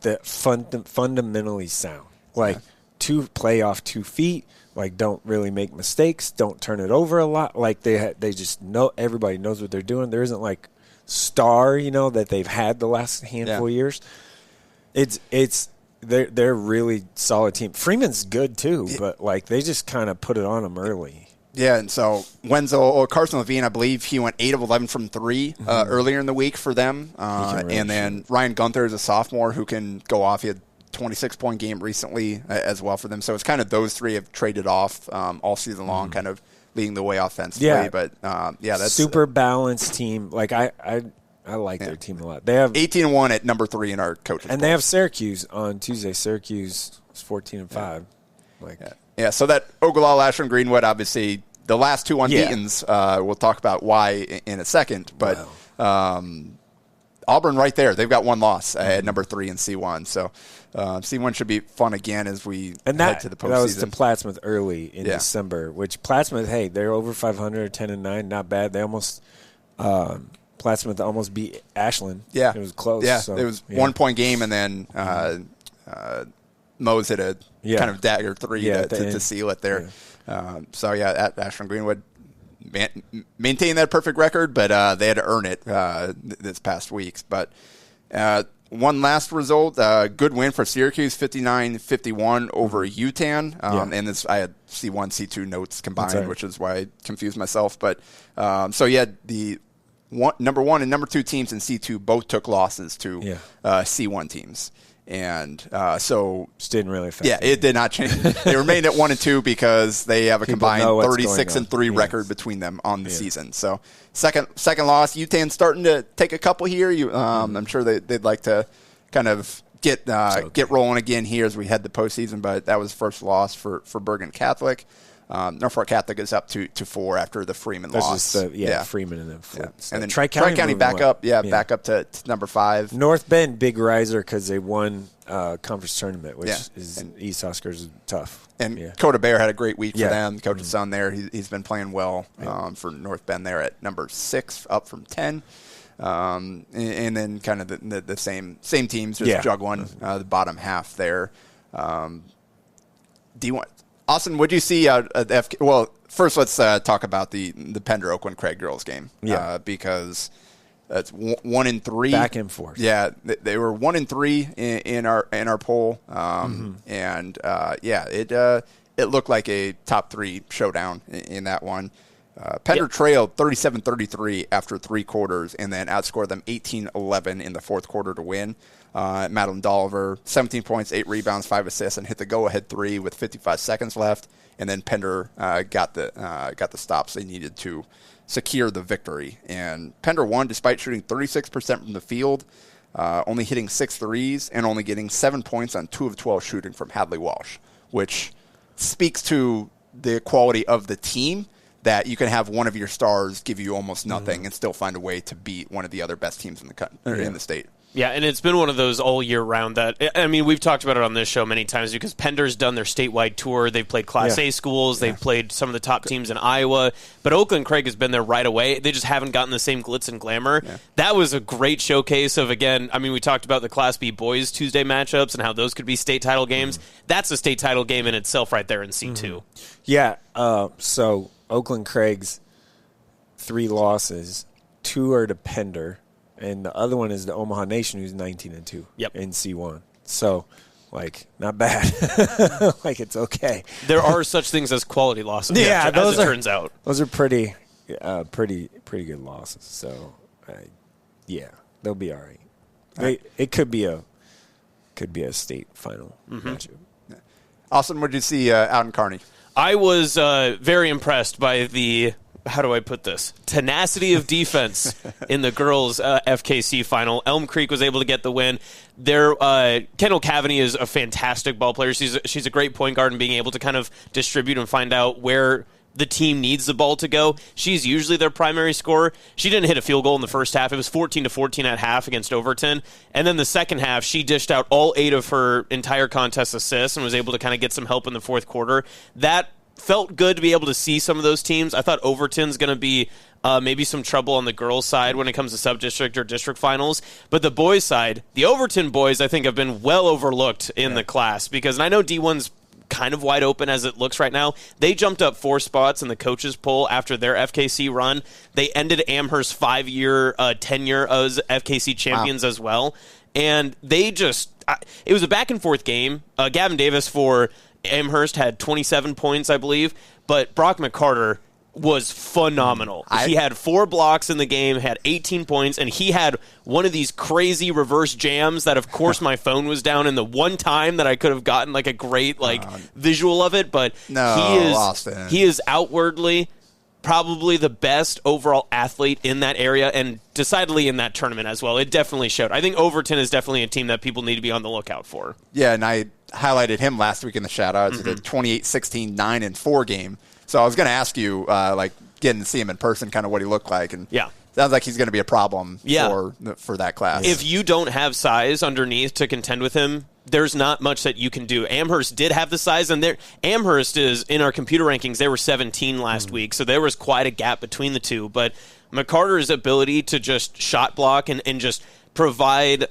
Speaker 2: the fundamentally sound. Like, to play off 2 feet, like, don't really make mistakes, don't turn it over a lot. Like, they just know, everybody knows what they're doing. There isn't, like, star, that they've had the last handful of years. They're a really solid team. Freeman's good, too, but, like, they just kind of put it on them early.
Speaker 3: Yeah, and so Carson Levine, I believe he went 8 of 11 from 3 earlier in the week for them. And then Ryan Gunther is a sophomore who can go off. He had a 26-point game recently as well for them. So it's kind of those three have traded off all season long, kind of leading the way offensively.
Speaker 2: Yeah.
Speaker 3: But, that's
Speaker 2: super balanced team. Like, I like their team a lot. They have
Speaker 3: 18-1 at number 3 in our coaches.
Speaker 2: And they have Syracuse on Tuesday. Syracuse is 14-5.
Speaker 3: Yeah, so that Ogallala, Ashland, Greenwood, obviously the last 2 unbeatens. We'll talk about why in a second. But Auburn right there, they've got 1 loss at number 3 in C1. So C1 should be fun again as we head to the postseason.
Speaker 2: That was to Plattsmouth early in December, which Plattsmouth, hey, they're over 500, 10-9, not bad. They almost Plattsmouth almost beat Ashland.
Speaker 3: Yeah.
Speaker 2: It was close.
Speaker 3: Yeah,
Speaker 2: so,
Speaker 3: it was 1-point game, and then Mose hit a kind of dagger 3 to seal it there. Yeah. At Ashland Greenwood maintained that perfect record, but they had to earn it this past week. But One last result, good win for Syracuse, 59-51 over Yutan. And this, I had C1, C2 notes combined, which is why I confused myself. But the number 1 and number 2 teams in C2 both took losses to C1 teams. And so
Speaker 2: just didn't really affect
Speaker 3: it did not change. They remained at 1 and 2 because they have a combined 36-3 record between them on the season. So second loss. Yutan starting to take a couple here. I'm sure they'd like to kind of get rolling again here as we head the postseason. But that was first loss for Bergen Catholic. Norfolk Catholic is up to 4 after the Freeman loss.
Speaker 2: Freeman and then 4.
Speaker 3: And then Tri-County back up to number 5.
Speaker 2: North Bend, big riser because they won conference tournament, which is East Oscars is tough.
Speaker 3: And Coda Bear had a great week for them. Coach's son there, he's been playing well for North Bend there at number 6, up from 10. And then kind of the same teams just juggling the bottom half there. D1. Austin, what do you see out at FK? Well, first let's talk about the Pender Oakland-Craig girls game. Because that's 1-3.
Speaker 2: Back and forth.
Speaker 3: Yeah, they were 1-3 in our poll. And it looked like a top 3 showdown in that one. Pender trailed 37-33 after 3 quarters and then outscored them 18-11 in the fourth quarter to win. Madeline Dolliver, 17 points, 8 rebounds, 5 assists, and hit the go-ahead 3 with 55 seconds left. And then Pender got the stops they needed to secure the victory. And Pender won despite shooting 36% from the field, only hitting 6 threes, and only getting 7 points on 2 of 12 shooting from Hadley Walsh, which speaks to the quality of the team. That you can have one of your stars give you almost nothing and still find a way to beat one of the other best teams in the state.
Speaker 4: Yeah, and it's been one of those all year round that, I mean, we've talked about it on this show many times because Pender's done their statewide tour. They've played Class A schools. They've played some of the top teams in Iowa. But Oakland-Craig has been there right away. They just haven't gotten the same glitz and glamour. Yeah. That was a great showcase of, again, I mean, we talked about the Class B boys Tuesday matchups and how those could be state title games. That's a state title game in itself right there in C2.
Speaker 2: Yeah, so Oakland-Craig's 3 losses, 2 are to Pender, and the other one is the Omaha Nation, who's 19-2 in C1. So, not bad. It's okay.
Speaker 4: There are such things as quality losses.
Speaker 2: Yeah,
Speaker 4: as it turns out.
Speaker 2: Those are pretty good losses. So, they'll be all right. It could be a state final matchup.
Speaker 3: Austin, what did you see out in Kearney?
Speaker 4: I was very impressed by the, how do I put this, tenacity of defense in the girls' FKC final. Elm Creek was able to get the win. Kendall Cavaney is a fantastic ball player. She's a great point guard and being able to kind of distribute and find out where the team needs the ball to go. She's usually their primary scorer. She didn't hit a field goal in the first half. It was 14-14 at half against Overton. And then the second half, she dished out all 8 of her entire contest assists and was able to kind of get some help in the fourth quarter. That felt good to be able to see some of those teams. I thought Overton's going to be maybe some trouble on the girls' side when it comes to sub-district or district finals. But the boys' side, the Overton boys, I think, have been well overlooked in the class because, and I know D1's kind of wide open as it looks right now. They jumped up 4 spots in the coaches poll after their FKC run. They ended Amherst's 5-year tenure as FKC champions as well. And they just, it was a back and forth game. Gavin Davis for Amherst had 27 points, I believe, but Brock McCarter was phenomenal. He had 4 blocks in the game, had 18 points, and he had one of these crazy reverse jams that, of course, my phone was down in the one time that I could have gotten a great visual of it. But he is outwardly probably the best overall athlete in that area and decidedly in that tournament as well. It definitely showed. I think Overton is definitely a team that people need to be on the lookout for.
Speaker 3: Yeah, and I highlighted him last week in the shoutouts at the 28-16 9-4 game. So I was going to ask you, getting to see him in person, kind of what he looked like. And sounds like he's going to be a problem for that class.
Speaker 4: If you don't have size underneath to contend with him, there's not much that you can do. Amherst did have the size, and Amherst is, in our computer rankings, they were 17 last week, so there was quite a gap between the two. But McCarter's ability to just shot block and just provide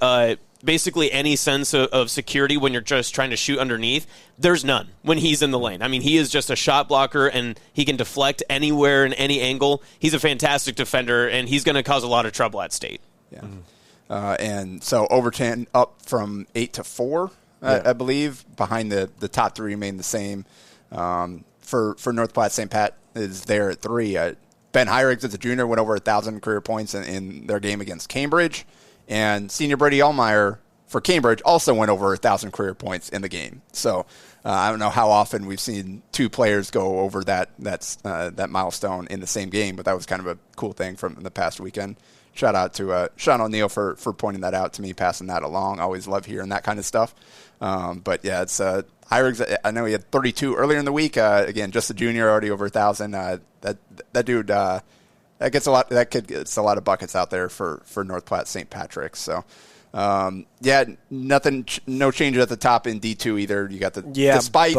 Speaker 4: basically any sense of security when you're just trying to shoot underneath, there's none when he's in the lane. I mean, he is just a shot blocker, and he can deflect anywhere in any angle. He's a fantastic defender, and he's going to cause a lot of trouble at state.
Speaker 3: Yeah. And so Overton up from 8-4, I believe. Behind the top three remain the same. For North Platte, St. Pat is there at 3. Ben Hyriggs as a junior went over 1,000 career points in their game against Cambridge. And senior Brady Allmeyer for Cambridge also went over 1,000 career points in the game. So I don't know how often we've seen two players go over that milestone in the same game, but that was kind of a cool thing from the past weekend. Shout out to Sean O'Neill for pointing that out to me, passing that along. Always love hearing that kind of stuff. But yeah, it's Hyriggs. I know he had 32 earlier in the week. Again, just a junior, already over 1,000. That dude that gets a lot. That kid gets a lot of buckets out there for North Platte St. Patrick's. So yeah, nothing. No changes at the top in D2 either. You got despite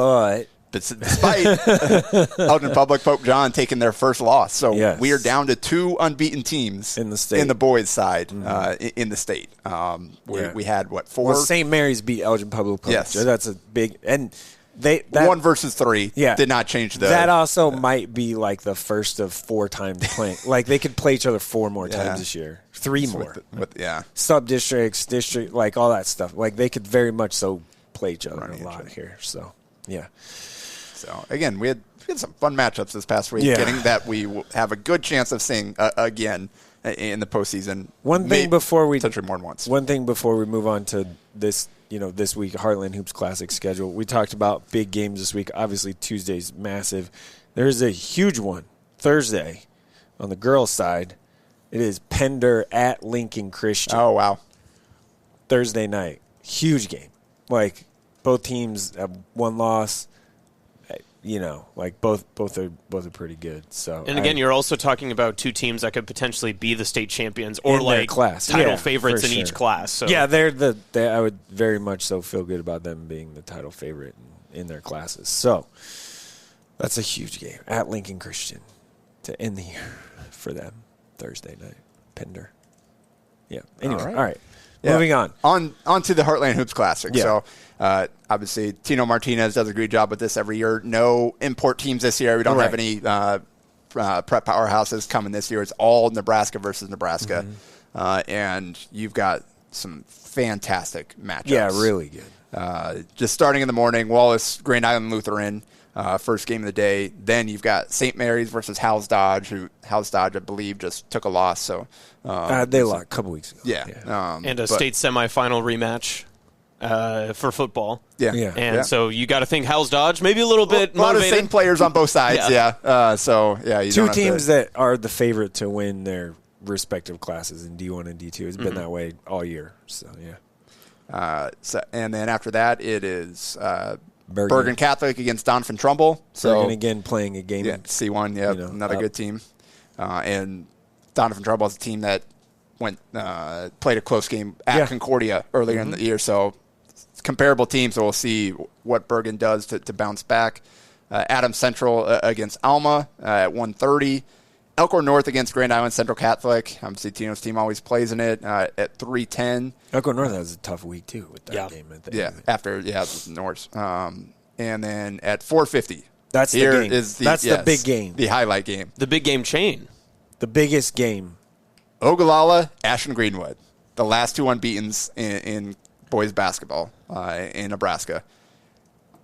Speaker 3: Elgin Public, Pope John taking their first loss. So we are down to 2 unbeaten teams
Speaker 2: in the state, in
Speaker 3: the boys' side, in the state. We had 4?
Speaker 2: Well, St. Mary's beat Elgin Public.
Speaker 3: Yes,
Speaker 2: so that's a big and.
Speaker 3: 1 versus 3 did not change the.
Speaker 2: That also might be like the first of 4 times playing. Like they could play each other 4 more times this year, 3 more. Sub districts, district, like all that stuff. Like they could very much so play each other a lot here. So yeah.
Speaker 3: So again, we had some fun matchups this past week. Getting that we will have a good chance of seeing again in the postseason.
Speaker 2: One thing before we move on to this. This week, Heartland Hoops Classic schedule. We talked about big games this week. Obviously, Tuesday's massive. There's a huge one Thursday on the girls' side. It is Pender at Lincoln Christian.
Speaker 3: Oh, wow.
Speaker 2: Thursday night. Huge game. Like, both teams have 1 loss. Like both are pretty good. So,
Speaker 4: and again, you're also talking about 2 teams that could potentially be the state champions or like
Speaker 2: class.
Speaker 4: title favorites in each class. So
Speaker 2: yeah, I would very much so feel good about them being the title favorite in their classes. So that's a huge game at Lincoln Christian to end the year for them Thursday night. Pender. Yeah. Anyway, all right. Yeah. Moving on
Speaker 3: to the Heartland Hoops Classic.
Speaker 2: Yeah.
Speaker 3: So obviously Tino Martinez does a great job with this every year. No import teams this year. We don't have any prep powerhouses coming this year. It's all Nebraska versus Nebraska, and you've got some fantastic matchups.
Speaker 2: Yeah, really good.
Speaker 3: Just starting in the morning, Wallace Grand Island Lutheran. First game of the day. Then you've got St. Mary's versus Howes Dodge, who Howes Dodge, I believe, just took a loss. So
Speaker 2: they lost a couple weeks ago.
Speaker 3: Yeah.
Speaker 4: And a state semifinal rematch for football.
Speaker 3: Yeah.
Speaker 4: And so you got to think Howes Dodge, maybe a little bit motivated.
Speaker 3: A lot of the same players on both sides, you
Speaker 2: 2 teams that are the favorite to win their respective classes in D1 and D2. It's been that way all year. So, yeah.
Speaker 3: And then after that, it is Bergen Catholic against Donovan Trumbull. So
Speaker 2: Bergen again playing a game.
Speaker 3: Yeah, C1, another good team. And Donovan Trumbull is a team that played a close game at Concordia earlier in the year. So comparable teams, so we'll see what Bergen does to bounce back. Adams Central against Alma at 1:30. Elkhorn North against Grand Island Central Catholic. Obviously, Tino's team always plays in it at 3:10.
Speaker 2: Elkhorn North has a tough week, too, with that game.
Speaker 3: After Norse. And then at 4:50.
Speaker 2: That's the game. That's the big game.
Speaker 3: The highlight game.
Speaker 4: The big game chain.
Speaker 2: The biggest game.
Speaker 3: Ogallala, Ashland Greenwood. The last 2 unbeatens in boys basketball in Nebraska.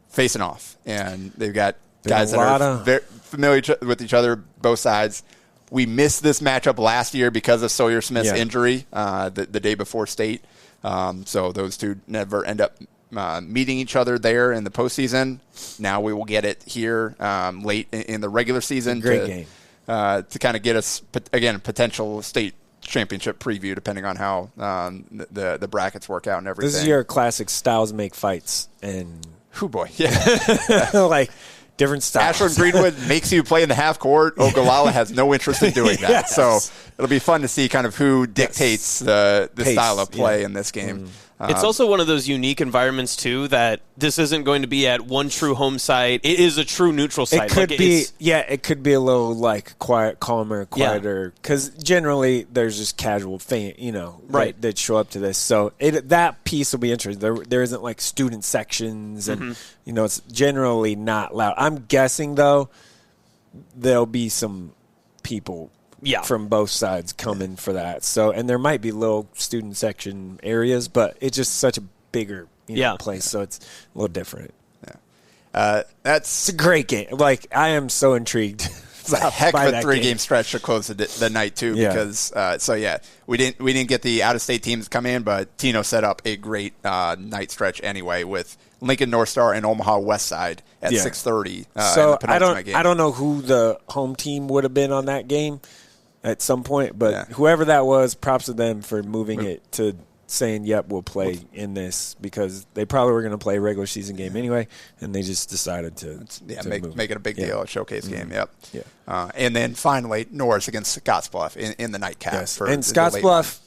Speaker 3: Facing off. And they've got guys that are very familiar with each other, both sides. We missed this matchup last year because of Sawyer Smith's injury the day before state. So those 2 never end up meeting each other there in the postseason. Now we will get it here late in the regular season.
Speaker 2: Great game.
Speaker 3: To kind of get us, again, potential state championship preview, depending on how the brackets work out and everything.
Speaker 2: This is your classic styles make fights. And
Speaker 3: oh boy, yeah.
Speaker 2: Like different styles.
Speaker 3: Ashland Greenwood makes you play in the half court. Ogallala has no interest in doing that. So it'll be fun to see kind of who dictates the style of play in this game.
Speaker 4: It's also one of those unique environments, too, that this isn't going to be at one true home site. It is a true neutral site.
Speaker 2: It could be, it could be a little, like, calmer, quieter, because generally there's just casual fan, that show up to this. So that piece will be interesting. There isn't, like, student sections, and, it's generally not loud. I'm guessing, though, there'll be some people from both sides coming for that. So, and there might be little student section areas, but it's just such a bigger place, so it's a little different. It's a great game. Like, I am so intrigued.
Speaker 3: It's a heck of a 3-game stretch to close the night too, because we didn't get the out-of-state teams come in, but Tino set up a great night stretch anyway with Lincoln North Star and Omaha Westside at 6:30.
Speaker 2: So I don't know who the home team would have been on that game at some point, but whoever that was, props to them for moving it to saying, yep, we'll play in this, because they probably were going to play a regular season game anyway, and they just decided to
Speaker 3: make it a big deal, a showcase game. Yep. Yeah. And then finally, Norris against Scottsbluff in the nightcap.
Speaker 2: Yes. And Scottsbluff,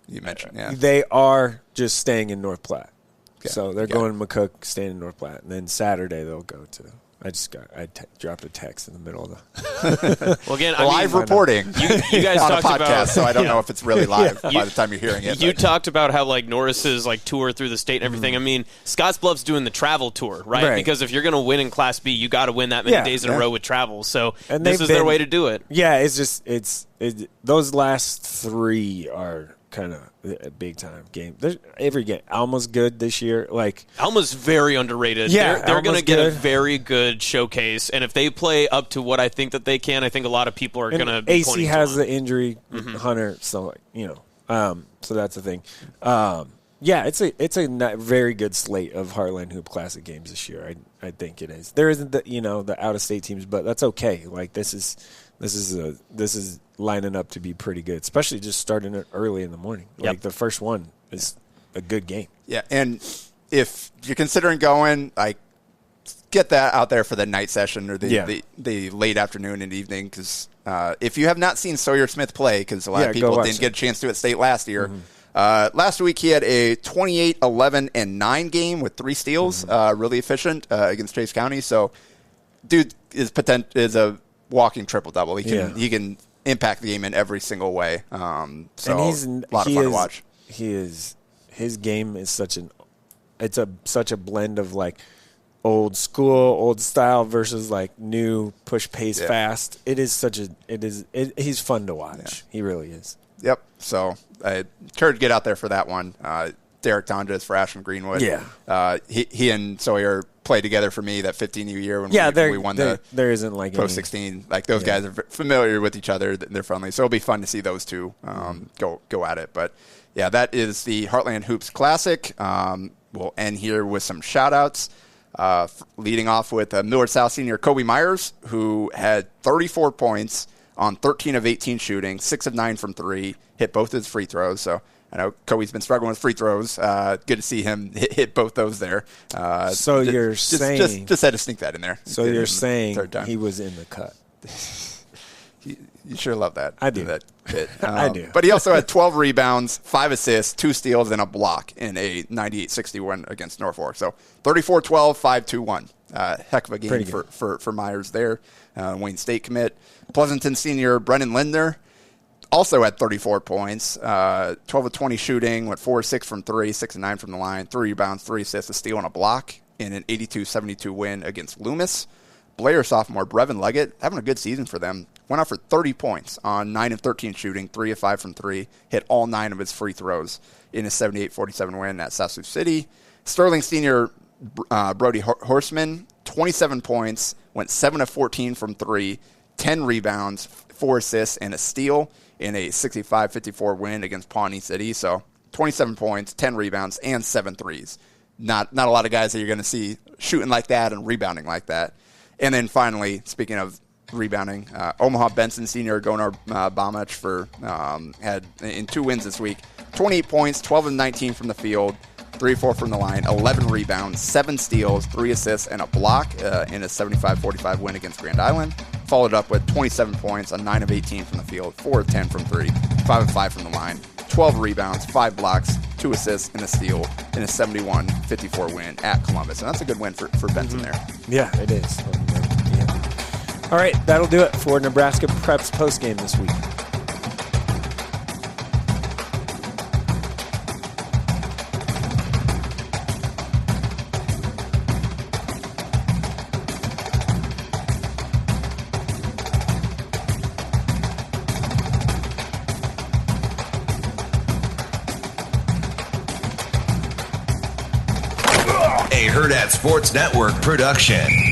Speaker 3: you mentioned,
Speaker 2: they are just staying in North Platte. Okay. So they're going to McCook, staying in North Platte, and then Saturday they'll go to. I dropped a text in the middle of the.
Speaker 4: Well, again,
Speaker 3: live reporting.
Speaker 4: You guys
Speaker 3: on
Speaker 4: talked
Speaker 3: a podcast,
Speaker 4: about,
Speaker 3: so I don't know if it's really live by the time you're hearing it.
Speaker 4: You talked about how like Norris's like tour through the state and everything. I mean, Scottsbluff's doing the travel tour, right? Because if you're going to win in Class B, you got to win that many days in a row with travel. So this is their way to do it.
Speaker 2: Yeah, it's just those last 3 are kind of a big time game. Every game, Alma's good this year. Like,
Speaker 4: Alma's very underrated.
Speaker 2: Yeah,
Speaker 4: they're going to get a very good showcase, and if they play up to what I think that they can, I think a lot a people are going to be
Speaker 2: AC has the injury, Hunter, so so that's the thing. It's a very good slate of Heartland Hoop Classic games this year. I think it is. There isn't the out of state teams, but that's okay. Like, this is lining up to be pretty good, especially just starting it early in the morning. Like, the first one is a good game.
Speaker 3: Yeah, and if you're considering going, like, get that out there for the night session or the late afternoon and evening, because if you have not seen Sawyer Smith play, because a lot of people didn't get a chance to at state last year. Last week he had a 28, 11, and 9 game with 3 steals, really efficient against Chase County. So, dude is a walking triple-double. He can impact the game in every single way. So and he's a lot of fun to watch.
Speaker 2: His game is such a blend of like old school, old style versus like new push pace fast. He's fun to watch. Yeah. He really is.
Speaker 3: Yep. So I encourage you to get out there for that one. Derek Tonjes for Ashland Greenwood.
Speaker 2: Yeah.
Speaker 3: He and Sawyer played together for me that 15U year when we won
Speaker 2: there isn't like
Speaker 3: Pro 16. Like, those guys are familiar with each other. They're friendly. So it'll be fun to see those two go at it. But, yeah, that is the Heartland Hoops Classic. We'll end here with some shout-outs. Leading off with Millard South senior Kobe Myers, who had 34 points on 13 of 18 shooting, 6 of 9 from 3, hit both his free throws. So I know Kobe's been struggling with free throws. Good to see him hit both those there.
Speaker 2: So you're saying...
Speaker 3: Just had to sneak that in there.
Speaker 2: So you're saying he was in the cut.
Speaker 3: You sure love that.
Speaker 2: I do.
Speaker 3: That bit.
Speaker 2: I do.
Speaker 3: But he also had 12 rebounds, 5 assists, 2 steals, and a block in a 98-60 win against Norfolk. So 34-12, 5-2-1. Heck of a game for Myers there. Wayne State commit. Pleasanton senior Brennan Lindner also had 34 points, 12 of 20 shooting, went 4 of 6 from 3, 6 of 9 from the line, 3 rebounds, 3 assists, a steal, and a block in an 82-72 win against Loomis. Blair sophomore Brevin Leggett having a good season for them. Went out for 30 points on 9 of 13 shooting, 3 of 5 from 3, hit all 9 of his free throws in a 78-47 win at Sasu City. Sterling senior Brody Horseman, 27 points, went 7 of 14 from 3, 10 rebounds, 4 assists, and a steal in a 65-54 win against Pawnee City. So 27 points, 10 rebounds, and 7 threes. Not a lot of guys that you're going to see shooting like that and rebounding like that. And then finally, speaking of rebounding, Omaha Benson senior Gonar Bomach had in 2 wins this week, 28 points, 12 of 19 from the field, 3 of 4 from the line, 11 rebounds, 7 steals, 3 assists, and a block in a 75-45 win against Grand Island. Followed up with 27 points on 9 of 18 from the field, 4 of 10 from 3, 5 of 5 from the line, 12 rebounds, 5 blocks, 2 assists, and a steal in a 71-54 win at Columbus. And that's a good win for Benson there.
Speaker 2: Yeah, it is. All right, that'll do it for Nebraska Preps Postgame this week.
Speaker 1: a Hurrdat Sports Network production.